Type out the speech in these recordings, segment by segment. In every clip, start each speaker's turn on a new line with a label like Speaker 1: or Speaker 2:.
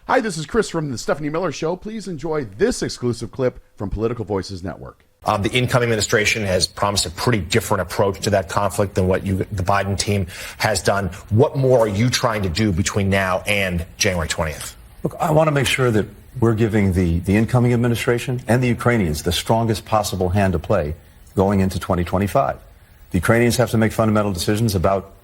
Speaker 1: Hi, this is Chris from the Stephanie Miller Show. Please enjoy this exclusive clip from Political Voices Network.
Speaker 2: The incoming administration has promised a pretty different approach to that conflict than what the Biden team has done. What more are you trying to do between now and January 20th?
Speaker 3: Look, I want to make sure that we're giving the incoming administration and the Ukrainians the strongest possible hand to play going into 2025. The Ukrainians have to make fundamental decisions about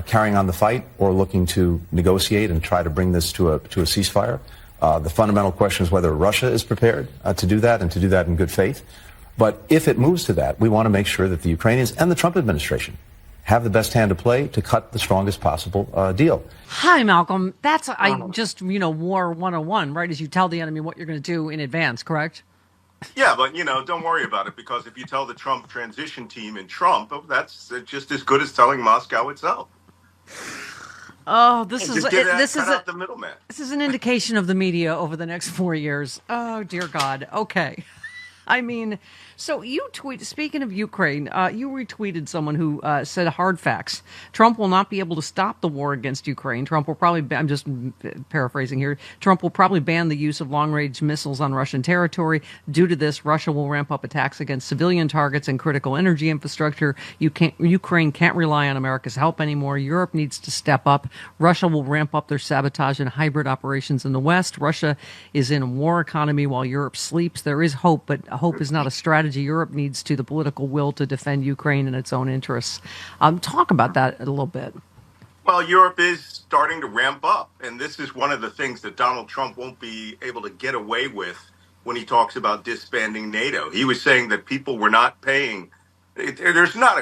Speaker 3: carrying on the fight or looking to negotiate and try to bring this to a ceasefire. The fundamental question is whether Russia is prepared to do that and to do that in good faith. But if it moves to that, we want to make sure that the Ukrainians and the Trump administration have the best hand to play to cut the strongest possible deal.
Speaker 4: Hi, Malcolm. That's War 101, right? As you tell the enemy what you're going to do in advance, correct?
Speaker 5: Yeah, but, don't worry about it, because if you tell the Trump transition team in Trump, that's just as good as telling Moscow itself.
Speaker 4: Oh, this is
Speaker 5: the middleman.
Speaker 4: This is an indication of the media over the next 4 years. Oh, dear God. Okay. I mean, so you speaking of Ukraine, you retweeted someone who said hard facts. Trump will not be able to stop the war against Ukraine. Trump will probably, I'm just paraphrasing here, Trump will probably ban the use of long-range missiles on Russian territory. Due to this, Russia will ramp up attacks against civilian targets and critical energy infrastructure. Ukraine can't rely on America's help anymore. Europe needs to step up. Russia will ramp up their sabotage and hybrid operations in the West. Russia is in a war economy while Europe sleeps. There is hope, but hope is not a strategy. Europe needs the political will to defend Ukraine in its own interests. Talk about that a little bit.
Speaker 5: Well, Europe is starting to ramp up, and this is one of the things that Donald Trump won't be able to get away with when he talks about disbanding NATO. He was saying that people were not paying. It's not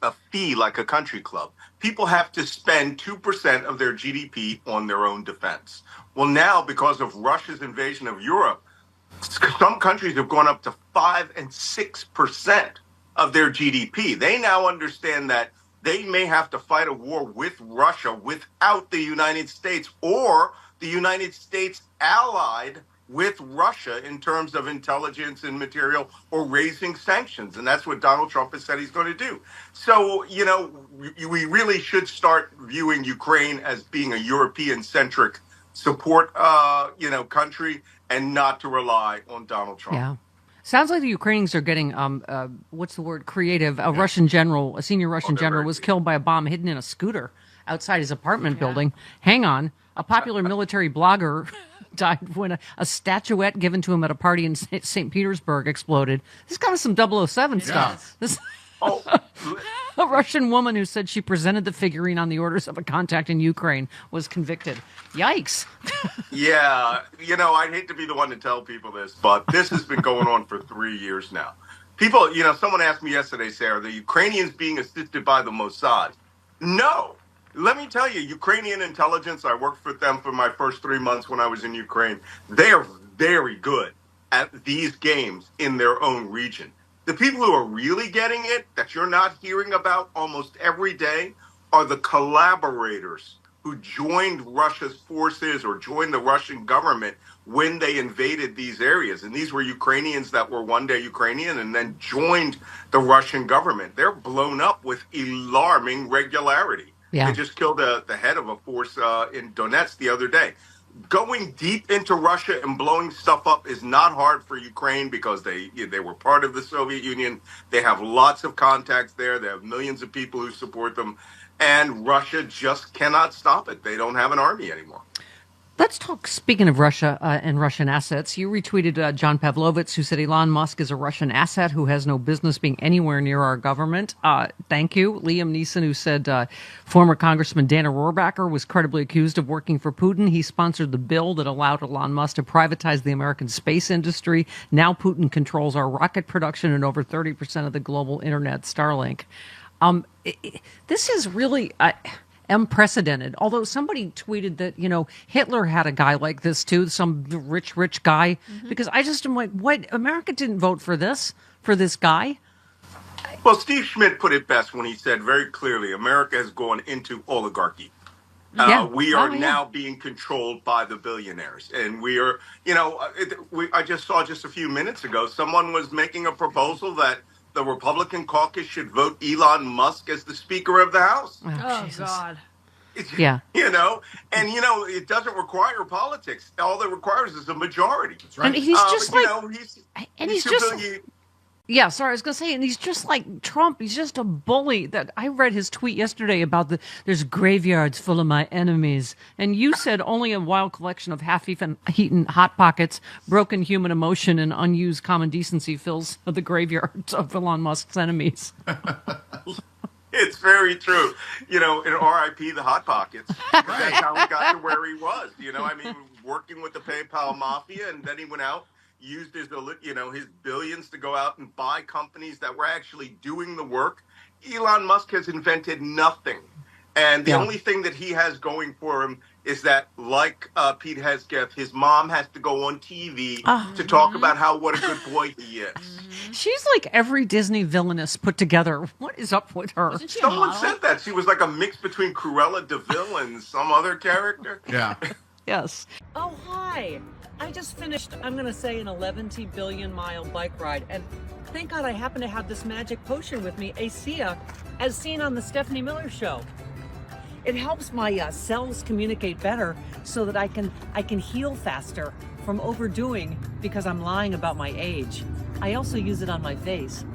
Speaker 5: a fee like a country club. People have to spend 2% of their GDP on their own defense. Well, now, because of Russia's invasion of Europe, some countries have gone up to 5 and 6% of their GDP. They now understand that they may have to fight a war with Russia without the United States, or the United States allied with Russia in terms of intelligence and material, or raising sanctions. And that's what Donald Trump has said he's going to do. So, we really should start viewing Ukraine as being a European-centric support, country, and not to rely on Donald Trump.
Speaker 4: Yeah. Sounds like the Ukrainians are getting, creative. A senior Russian general was killed by a bomb hidden in a scooter outside his apartment building. Hang on. A popular military blogger died when a statuette given to him at a party in St. Petersburg exploded. This got us some 007 stuff. A Russian woman who said she presented the figurine on the orders of a contact in Ukraine was convicted. Yikes.
Speaker 5: Yeah, I'd hate to be the one to tell people this, but this has been going on for 3 years now. People, someone asked me yesterday, Sarah, the Ukrainians being assisted by the Mossad. No. Let me tell you, Ukrainian intelligence, I worked for them for my first 3 months when I was in Ukraine. They are very good at these games in their own region. The people who are really getting it, that you're not hearing about almost every day, are the collaborators who joined Russia's forces or joined the Russian government when they invaded these areas. And these were Ukrainians that were one day Ukrainian and then joined the Russian government. They're blown up with alarming regularity.
Speaker 4: Yeah.
Speaker 5: They just killed the head of a force in Donetsk the other day. Going deep into Russia and blowing stuff up is not hard for Ukraine because they were part of the Soviet Union. They have lots of contacts there. They have millions of people who support them. And Russia just cannot stop it. They don't have an army anymore.
Speaker 4: Let's talk, speaking of Russia and Russian assets, you retweeted John Pavlovitz, who said Elon Musk is a Russian asset who has no business being anywhere near our government. Thank you. Liam Neeson, who said former Congressman Dana Rohrabacher was credibly accused of working for Putin. He sponsored the bill that allowed Elon Musk to privatize the American space industry. Now Putin controls our rocket production and over 30% of the global internet, Starlink. This is really... unprecedented. Although somebody tweeted that, Hitler had a guy like this too, some rich guy. Mm-hmm. Because I just am like, what? America didn't vote for this guy?
Speaker 5: Well, Steve Schmidt put it best when he said very clearly, America has gone into oligarchy. We are now being controlled by the billionaires. And we are, I just saw just a few minutes ago, someone was making a proposal that the Republican caucus should vote Elon Musk as the Speaker of the House.
Speaker 4: Oh
Speaker 6: God.
Speaker 4: Yeah.
Speaker 5: You know, and it doesn't require politics. All it requires is a majority.
Speaker 1: That's right.
Speaker 4: And he's just
Speaker 5: But,
Speaker 4: like, and he's
Speaker 5: too
Speaker 4: just,
Speaker 5: busy.
Speaker 4: yeah, sorry, I was going to say, and he's just like Trump. He's just a bully. That I read his tweet yesterday about there's graveyards full of my enemies. And you said only a wild collection of half-eaten Hot Pockets, broken human emotion, and unused common decency fills the graveyards of Elon Musk's enemies.
Speaker 5: It's very true. In RIP, the Hot Pockets. That's how he got to where he was. Working with the PayPal mafia, and then he went out, used his billions to go out and buy companies that were actually doing the work. Elon Musk has invented nothing. And the only thing that he has going for him is that, like Pete Hegseth, his mom has to go on TV to talk about what a good boy he is.
Speaker 4: She's like every Disney villainess put together. What is up with her?
Speaker 5: Someone said that. She was like a mix between Cruella de Vil and some other character.
Speaker 1: Yeah.
Speaker 4: Yes.
Speaker 6: Oh, hi. I just finished, I'm going to say, an 11 billion mile bike ride. And thank God I happen to have this magic potion with me, ASEA, as seen on the Stephanie Miller Show. It helps my cells communicate better so that I can heal faster from overdoing because I'm lying about my age. I also use it on my face.